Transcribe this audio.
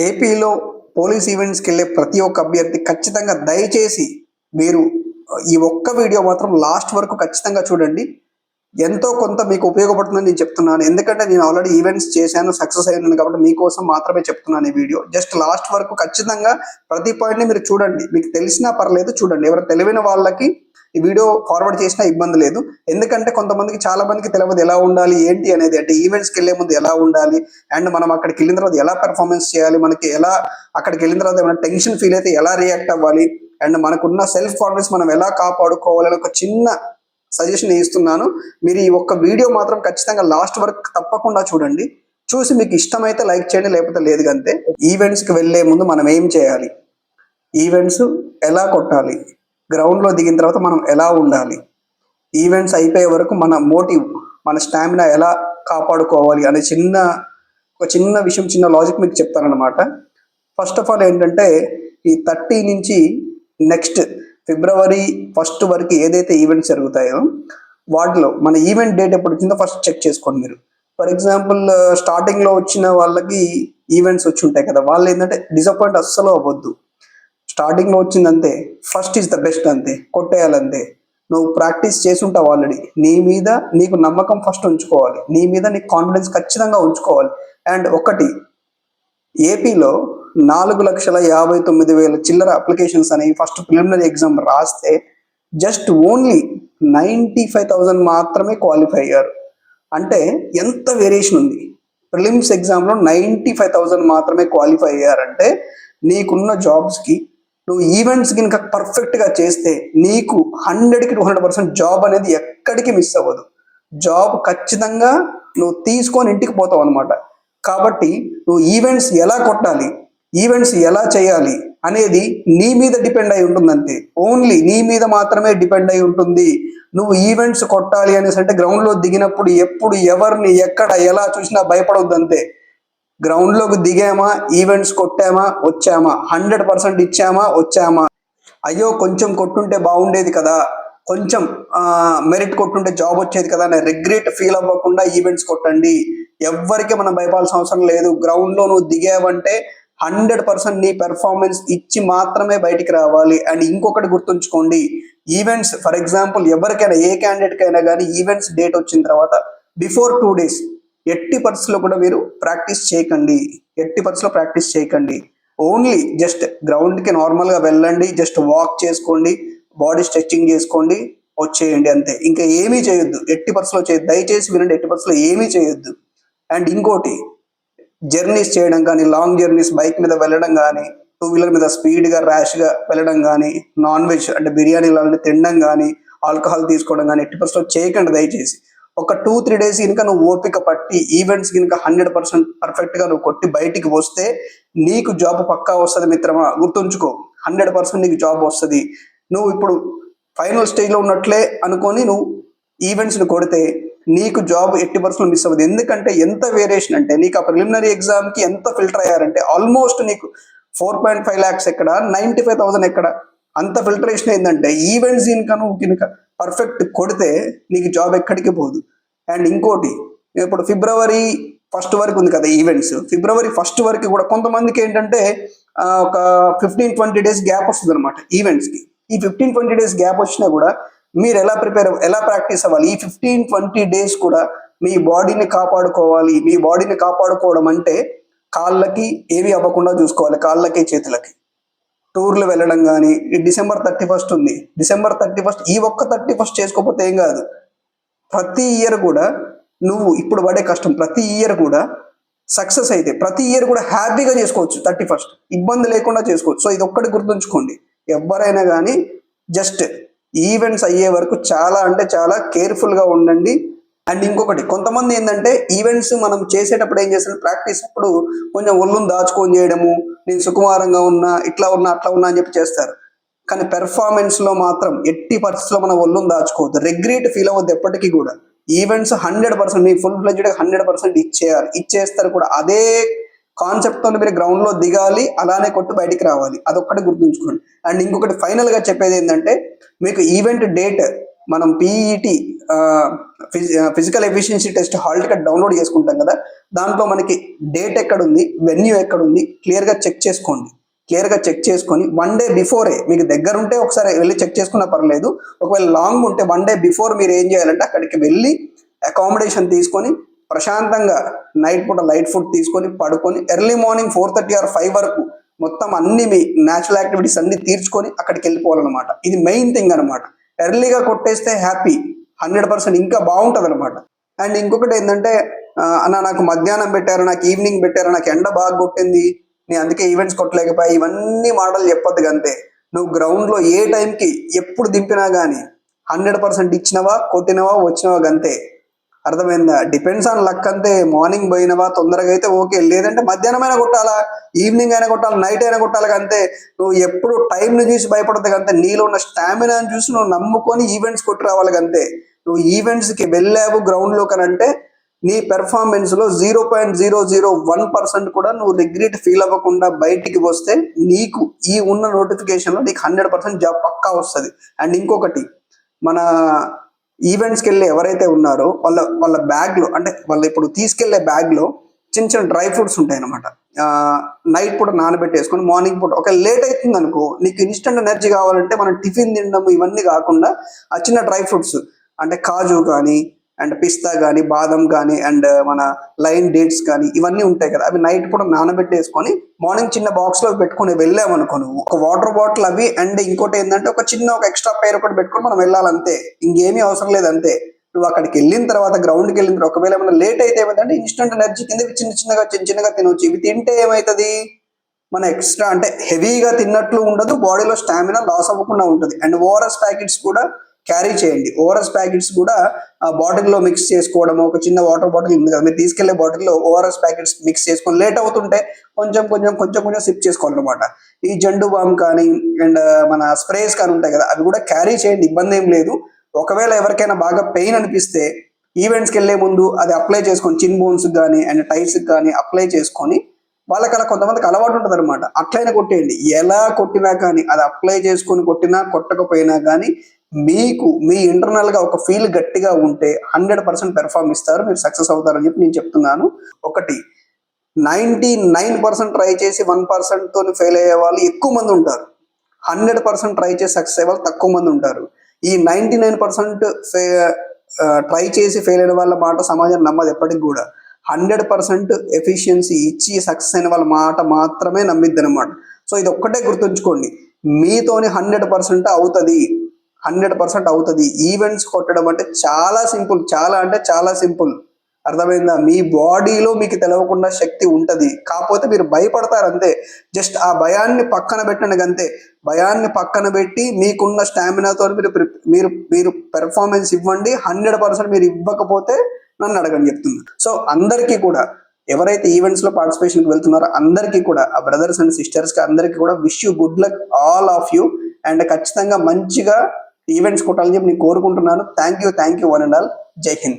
ఏపీలో పోలీస్ ఈవెంట్స్కి వెళ్ళే ప్రతి ఒక్క అభ్యర్థి ఖచ్చితంగా దయచేసి మీరు ఈ ఒక్క వీడియో మాత్రం లాస్ట్ వరకు ఖచ్చితంగా చూడండి. ఎంతో కొంత మీకు ఉపయోగపడుతుందని నేను చెప్తున్నాను. ఎందుకంటే నేను ఆల్రెడీ ఈవెంట్స్ చేశాను, సక్సెస్ అయ్యాను కాబట్టి మీకోసం మాత్రమే చెప్తున్నాను ఈ వీడియో. జస్ట్ లాస్ట్ వరకు ఖచ్చితంగా ప్రతి పాయింట్ని మీరు చూడండి. మీకు తెలిసినా పర్లేదు చూడండి. ఎవరైనా తెలివైన వాళ్ళకి ఈ వీడియో ఫార్వర్డ్ చేసినా ఇబ్బంది లేదు. ఎందుకంటే కొంతమందికి చాలా మందికి తెలియదు ఎలా ఉండాలి ఏంటి అనేది. అంటే ఈవెంట్స్కి వెళ్ళే ముందు ఎలా ఉండాలి, అండ్ మనం అక్కడికి వెళ్ళిన తర్వాత ఎలా పెర్ఫార్మెన్స్ చేయాలి, మనకి ఎలా అక్కడికి వెళ్ళిన తర్వాత ఏమైనా టెన్షన్ ఫీల్ అయితే ఎలా రియాక్ట్ అవ్వాలి, అండ్ మనకున్న సెల్ఫ్ కాన్ఫిడెన్స్ మనం ఎలా కాపాడుకోవాలని ఒక చిన్న సజెషన్ ఇస్తున్నాను. మీరు ఈ ఒక్క వీడియో మాత్రం ఖచ్చితంగా లాస్ట్ వరకు తప్పకుండా చూడండి. చూసి మీకు ఇష్టమైతే లైక్ చేయండి, లేకపోతే లేదు అంతే. ఈవెంట్స్కి వెళ్ళే ముందు మనం ఏం చేయాలి, ఈవెంట్స్ ఎలా కొట్టాలి, గ్రౌండ్లో దిగిన తర్వాత మనం ఎలా ఉండాలి, ఈవెంట్స్ అయిపోయే వరకు మన మోటివ్, మన స్టామినా ఎలా కాపాడుకోవాలి అనే ఒక చిన్న విషయం, చిన్న లాజిక్ మీకు చెప్తానమాట. ఫస్ట్ ఆఫ్ ఆల్ ఏంటంటే, ఈ 30 నుంచి నెక్స్ట్ ఫిబ్రవరి 1 వరకు ఏదైతే ఈవెంట్స్ జరుగుతాయో వాటిలో మన ఈవెంట్ డేట్ ఎప్పుడు వచ్చిందో ఫస్ట్ చెక్ చేసుకోండి మీరు. ఫర్ ఎగ్జాంపుల్ స్టార్టింగ్లో వచ్చిన వాళ్ళకి ఈవెంట్స్ వచ్చి ఉంటాయి కదా, వాళ్ళు ఏంటంటే డిసప్పాయింట్ అస్సలు అవ్వద్దు. స్టార్టింగ్లో వచ్చిందంతే, ఫస్ట్ ఈజ్ ద బెస్ట్ అంతే, కొట్టేయాలంతే. నువ్వు ప్రాక్టీస్ చేసి ఉంటావు ఆల్రెడీ. నీ మీద నీకు నమ్మకం ఫస్ట్ ఉంచుకోవాలి, నీ మీద నీకు కాన్ఫిడెన్స్ ఖచ్చితంగా ఉంచుకోవాలి. అండ్ ఒకటి, ఏపీలో 4,59,000 చిల్లర అప్లికేషన్స్ అనేవి ఫస్ట్ ప్రిలిమినరీ ఎగ్జామ్ రాస్తే జస్ట్ ఓన్లీ 95,000 మాత్రమే క్వాలిఫై అయ్యారు. అంటే ఎంత వేరియేషన్ ఉంది. ప్రిలిమ్స్ ఎగ్జామ్లో 95,000 మాత్రమే క్వాలిఫై అయ్యారంటే నీకున్న జాబ్స్కి, నువ్వు ఈవెంట్స్ కనుక పర్ఫెక్ట్గా చేస్తే నీకు 100కి 200% జాబ్ అనేది ఎక్కడికి మిస్ అవ్వదు. జాబ్ ఖచ్చితంగా నువ్వు తీసుకొని ఇంటికి పోతావు అనమాట. కాబట్టి నువ్వు ఈవెంట్స్ ఎలా కొట్టాలి, ఈవెంట్స్ ఎలా చేయాలి అనేది నీ మీద డిపెండ్ అయి ఉంటుంది అంతే. ఓన్లీ నీ మీద మాత్రమే డిపెండ్ అయి ఉంటుంది. నువ్వు ఈవెంట్స్ కొట్టాలి అనేసి అంటే గ్రౌండ్లో దిగినప్పుడు ఎప్పుడు ఎవరిని ఎక్కడ ఎలా చూసినా భయపడవద్దు అంతే. గ్రౌండ్లోకి దిగామా, ఈవెంట్స్ కొట్టామా, వచ్చామా, 100% ఇచ్చామా, వచ్చామా, అయ్యో కొంచెం కొట్టుంటే బాగుండేది కదా, కొంచెం మెరిట్ కొట్టుంటే జాబ్ వచ్చేది కదా అని రిగ్రెట్ ఫీల్ అవ్వకుండా ఈవెంట్స్ కొట్టండి. ఎవ్వరికి మనం భయపడాల్సిన అవసరం లేదు. గ్రౌండ్లో నువ్వు దిగావంటే 100% నీ పెర్ఫార్మెన్స్ ఇచ్చి మాత్రమే బయటికి రావాలి. అండ్ ఇంకొకటి గుర్తుంచుకోండి, ఈవెంట్స్ ఫర్ ఎగ్జాంపుల్ ఎవరికైనా ఏ క్యాండిడేట్కైనా కానీ ఈవెంట్స్ డేట్ వచ్చిన తర్వాత బిఫోర్ 2 days ఎట్టి పరిస్థితుల్లో కూడా మీరు ప్రాక్టీస్ చేయకండి. ఎట్టి పరిస్థితుల్లో ప్రాక్టీస్ చేయకండి. ఓన్లీ జస్ట్ గ్రౌండ్కి నార్మల్గా వెళ్ళండి, జస్ట్ వాక్ చేసుకోండి, బాడీ స్ట్రెచ్చింగ్ చేసుకోండి, వచ్చేయండి అంతే. ఇంకా ఏమీ చేయొద్దు, ఎట్టి పరిస్థితుల్లో చేయొద్దు. దయచేసి వినండి, ఎట్టి పరిస్థితుల్లో ఏమీ చేయొద్దు. అండ్ ఇంకోటి, జర్నీస్ చేయడం కానీ, లాంగ్ జర్నీస్ బైక్ మీద వెళ్ళడం కానీ, 2 వీలర్ మీద స్పీడ్గా ర్యాష్గా వెళ్ళడం కానీ, నాన్ వెజ్ అంటే బిర్యానీ లాంటి తినడం కానీ, ఆల్కహాల్ తీసుకోవడం కానీ ఎట్టి పరిస్థితుల్లో చేయకండి దయచేసి. ఒక 2-3 days కనుక నువ్వు ఓపిక పట్టి ఈవెంట్స్ కనుక 100% పర్ఫెక్ట్గా నువ్వు కొట్టి బయటికి వస్తే నీకు జాబ్ పక్కా వస్తుంది మిత్రమా. గుర్తుంచుకో, 100% నీకు జాబ్ వస్తుంది. నువ్వు ఇప్పుడు ఫైనల్ స్టేజ్లో ఉన్నట్లే అనుకొని నువ్వు ఈవెంట్స్ని కొడితే నీకు జాబ్ ఎట్టి పరిస్థితుల్లో మిస్ అవ్వదు. ఎందుకంటే ఎంత వేరియేషన్ అంటే, నీకు ఆ ప్రిలిమినరీ ఎగ్జామ్కి ఎంత ఫిల్టర్ అయ్యారంటే ఆల్మోస్ట్ నీకు 4.5 lakhs ఎక్కడ, 95,000 ఎక్కడ, అంత ఫిల్టరేషన్ ఏంటంటే ఈవెంట్స్ కనుక పర్ఫెక్ట్ కొడితే నీకు జాబ్ ఎక్కడికి పోదు. అండ్ ఇంకోటి, ఇప్పుడు ఫిబ్రవరి 1 వరకు ఉంది కదా ఈవెంట్స్, ఫిబ్రవరి 1 వరకు కూడా కొంతమందికి ఏంటంటే ఒక 15-20 days గ్యాప్ వస్తుంది అనమాట ఈవెంట్స్కి. ఈ 15-20 days గ్యాప్ వచ్చినా కూడా మీరు ఎలా ప్రాక్టీస్ అవ్వాలి, ఈ 15-20 days కూడా మీ బాడీని కాపాడుకోవాలి. మీ బాడీని కాపాడుకోవడం అంటే కాళ్ళకి ఏవి అవ్వకుండా చూసుకోవాలి, కాళ్ళకి చేతులకి. టూర్లు వెళ్ళడం కానీ, ఈ December 31 ఉంది, December 31 ఈ ఒక్క 31 చేసుకోకపోతే ఏం కాదు. ప్రతి ఇయర్ కూడా నువ్వు ఇప్పుడు పడే కష్టం ప్రతి ఇయర్ కూడా సక్సెస్ అయితే ప్రతి ఇయర్ కూడా హ్యాపీగా చేసుకోవచ్చు. 31 ఇబ్బంది లేకుండా చేసుకోవచ్చు. సో ఇది ఒక్కటి గుర్తుంచుకోండి. ఎవరైనా కానీ జస్ట్ ఈవెంట్స్ అయ్యే వరకు చాలా అంటే చాలా కేర్ఫుల్గా ఉండండి. అండ్ ఇంకొకటి, కొంతమంది ఏంటంటే ఈవెంట్స్ మనం చేసేటప్పుడు ఏం చేస్తారు, ప్రాక్టీస్ అప్పుడు కొంచెం ఒళ్ళును దాచుకొని చేయడము, నేను సుకుమారంగా ఉన్నా, ఇట్లా ఉన్నా, అట్లా ఉన్నా అని చెప్పి చేస్తారు. కానీ పెర్ఫార్మెన్స్లో మాత్రం ఎట్టి పరిస్థితుల్లో మనం ఒళ్ళును దాచుకోవద్దు. రిగ్రెట్ ఫీల్ అవ్వద్దు ఎప్పటికీ కూడా. ఈవెంట్స్ 100% మీ ఫుల్ ఫ్లెడ్జ్డ్గా 100% ఇచ్చేయాలి, ఇచ్చేస్తారు కూడా. అదే కాన్సెప్ట్తో మీరు గ్రౌండ్లో దిగాలి, అలానే కొట్టు బయటికి రావాలి. అదొక్కటి గుర్తుంచుకోండి. అండ్ ఇంకొకటి ఫైనల్గా చెప్పేది ఏంటంటే, మీకు ఈవెంట్ డేట్ మనం PET physical efficiency test hall ticket download చేసుకుంటాం కదా, దాంట్లో మనకి డేట్ ఎక్కడుంది, వెన్యూ ఎక్కడుంది క్లియర్గా చెక్ చేసుకోండి. క్లియర్గా చెక్ చేసుకొని 1 డే బిఫోరే, మీకు దగ్గర ఉంటే ఒకసారి వెళ్ళి చెక్ చేసుకున్నా పర్లేదు, ఒకవేళ లాంగ్ ఉంటే 1 డే బిఫోర్ మీరు ఏం చేయాలంటే అక్కడికి వెళ్ళి అకామిడేషన్ తీసుకొని ప్రశాంతంగా నైట్ పూట లైట్ ఫుడ్ తీసుకొని పడుకొని ఎర్లీ మార్నింగ్ 4:30 or 5 వరకు మొత్తం అన్ని మీ న్యాచురల్ యాక్టివిటీస్ అన్ని తీర్చుకొని అక్కడికి వెళ్ళిపోవాలన్నమాట. ఇది మెయిన్ థింగ్ అనమాట. ఎర్లీగా కొట్టేస్తే హ్యాపీ 100% ఇంకా బాగుంటుంది అనమాట. అండ్ ఇంకొకటి ఏంటంటే అన్న నాకు మధ్యాహ్నం పెట్టారు, నాకు ఈవినింగ్ పెట్టారు, నాకు ఎండ బాగా కొట్టింది, నేను అందుకే ఈవెంట్స్ కొట్టలేకపోయా, ఇవన్నీ మాటలు చెప్పొద్దు అంతే. నువ్వు గ్రౌండ్లో ఏ టైంకి ఎప్పుడు దింపినా కానీ 100% ఇచ్చినవా, కొట్టినవా, వచ్చినవా గంతే. అర్థమైందా? డిపెండ్స్ ఆన్ లక్ అంతే. మార్నింగ్ పోయినవా తొందరగా అయితే ఓకే, లేదంటే మధ్యాహ్నం అయినా కొట్టాలా, ఈవినింగ్ అయినా కొట్టాలి, నైట్ అయినా కొట్టాలి అంతే. నువ్వు ఎప్పుడు టైంని చూసి భయపడదు అంతే, నీలో ఉన్న స్టామినాని చూసి నువ్వు నమ్ముకొని ఈవెంట్స్ కొట్టి రావాలి అంతే. నువ్వు ఈవెంట్స్కి వెళ్ళావు గ్రౌండ్లో కనంటే నీ పెర్ఫార్మెన్స్లో 0.001% కూడా నువ్వు రిగ్రెట్ ఫీల్ అవ్వకుండా బయటికి వస్తే నీకు ఈ ఉన్న నోటిఫికేషన్లో నీకు 100% జాబ్ పక్కా వస్తుంది. అండ్ ఇంకొకటి, మన ఈవెంట్స్కి వెళ్ళి ఎవరైతే ఉన్నారో వాళ్ళ బ్యాగ్లో, అంటే వాళ్ళు ఇప్పుడు తీసుకెళ్లే బ్యాగ్లో చిన్న చిన్న డ్రై ఫ్రూట్స్ ఉంటాయి అనమాట. నైట్ పూట నానబెట్టేసుకొని మార్నింగ్ పూట ఒక లేట్ అవుతుంది అనుకో, నీకు ఇన్స్టెంట్ ఎనర్జీ కావాలంటే మనం టిఫిన్ తినడం ఇవన్నీ కాకుండా ఆ చిన్న డ్రై ఫ్రూట్స్ అంటే కాజు కానీ అండ్ పిస్తా కానీ, బాదం కానీ, అండ్ మన లైన్ డేట్స్ కానీ ఇవన్నీ ఉంటాయి కదా, అవి నైట్ పూట నానబెట్టేసుకొని మార్నింగ్ చిన్న బాక్స్లో పెట్టుకొని వెళ్ళామనుకో, నువ్వు ఒక వాటర్ బాటిల్ అవి, అండ్ ఇంకోటి ఏంటంటే ఒక ఎక్స్ట్రా పేరు ఒకటి పెట్టుకొని మనం వెళ్ళాలంతే, ఇంకేమీ అవసరం లేదంతే. నువ్వు అక్కడికి వెళ్ళిన తర్వాత గ్రౌండ్కి వెళ్ళిన తర్వాత ఒకవేళ ఏమైనా లేట్ అయితే ఏమైందంటే ఇన్స్టెంట్ ఎనర్జీ కింద చిన్న చిన్నగా తినవచ్చు. ఇవి తింటే ఏమవుతుంది, మన ఎక్స్ట్రా అంటే హెవీగా తిన్నట్లు ఉండదు, బాడీలో స్టామినా లాస్ అవ్వకుండా ఉంటుంది. అండ్ ఓఆర్ఎస్ ప్యాకెట్స్ కూడా క్యారీ చేయండి. ఓఆర్ఎస్ ప్యాకెట్స్ కూడా బాటిల్లో మిక్స్ చేసుకోవడం, ఒక చిన్న వాటర్ బాటిల్ ఉంది కదా, మీరు తీసుకెళ్లే బాటిల్లో ఓఆర్ఎస్ ప్యాకెట్స్ మిక్స్ చేసుకొని లేట్ అవుతుంటే కొంచెం సిప్ చేసుకోవాలన్నమాట. ఈ జండు బామ్ కానీ అండ్ మన స్ప్రేస్ కానీ ఉంటాయి కదా, అవి కూడా క్యారీ చేయండి, ఇబ్బంది ఏం లేదు. ఒకవేళ ఎవరికైనా బాగా పెయిన్ అనిపిస్తే ఈవెంట్స్కి వెళ్ళే ముందు అది అప్లై చేసుకొని చిన్ బోన్స్ కానీ అండ్ టైట్స్ కానీ అప్లై చేసుకొని, వాళ్ళకి అలా కొంతమందికి అలవాటు ఉంటుంది అనమాట, అట్లయినా కొట్టేయండి. ఎలా కొట్టినా కానీ, అది అప్లై చేసుకొని కొట్టినా కొట్టకపోయినా కానీ మీకు మీ ఇంటర్నల్గా ఒక ఫీల్ గట్టిగా ఉంటే 100% పెర్ఫార్మ్ ఇస్తారు, మీరు సక్సెస్ అవుతారని చెప్పి నేను చెప్తున్నాను. ఒకటి, 99% ట్రై చేసి 1%తో ఫెయిల్ అయ్యే వాళ్ళు ఎక్కువ మంది ఉంటారు. 100% ట్రై చేసి సక్సెస్ అయ్యే వాళ్ళు తక్కువ మంది ఉంటారు. ఈ 99% ట్రై చేసి ఫెయిల్ అయిన వాళ్ళ మాట సమాజం నమ్మదు ఎప్పటికి కూడా. 100% ఎఫిషియన్సీ ఇచ్చి సక్సెస్ అయిన వాళ్ళ మాట మాత్రమే నమ్మిద్ది అనమాట. సో ఇది ఒక్కటే గుర్తుంచుకోండి, మీతోని 100% అవుతుంది, 100% అవుతుంది. ఈవెంట్స్ కొట్టడం అంటే చాలా సింపుల్, చాలా అంటే చాలా సింపుల్. అర్థమైందా? మీ బాడీలో మీకు తెలవకుండా శక్తి ఉంటుంది, కాకపోతే మీరు భయపడతారు అంతే. జస్ట్ ఆ భయాన్ని పక్కన పెట్టండి అంతే. భయాన్ని పక్కన పెట్టి మీకున్న స్టామినాతో మీరు మీరు పెర్ఫార్మెన్స్ ఇవ్వండి. 100% మీరు ఇవ్వకపోతే నన్ను అడగని చెప్తున్నా. సో అందరికీ కూడా, ఎవరైతే ఈవెంట్స్ లో పార్టిసిపేషన్కి వెళ్తున్నారో అందరికీ కూడా, ఆ బ్రదర్స్ అండ్ సిస్టర్స్ కి అందరికీ కూడా wish you good luck all of you. And ఖచ్చితంగా మంచిగా ఈవెంట్స్ కొట్టాలని చెప్పి నేను కోరుకుంటున్నాను. Thank you one and all. జై హింద్.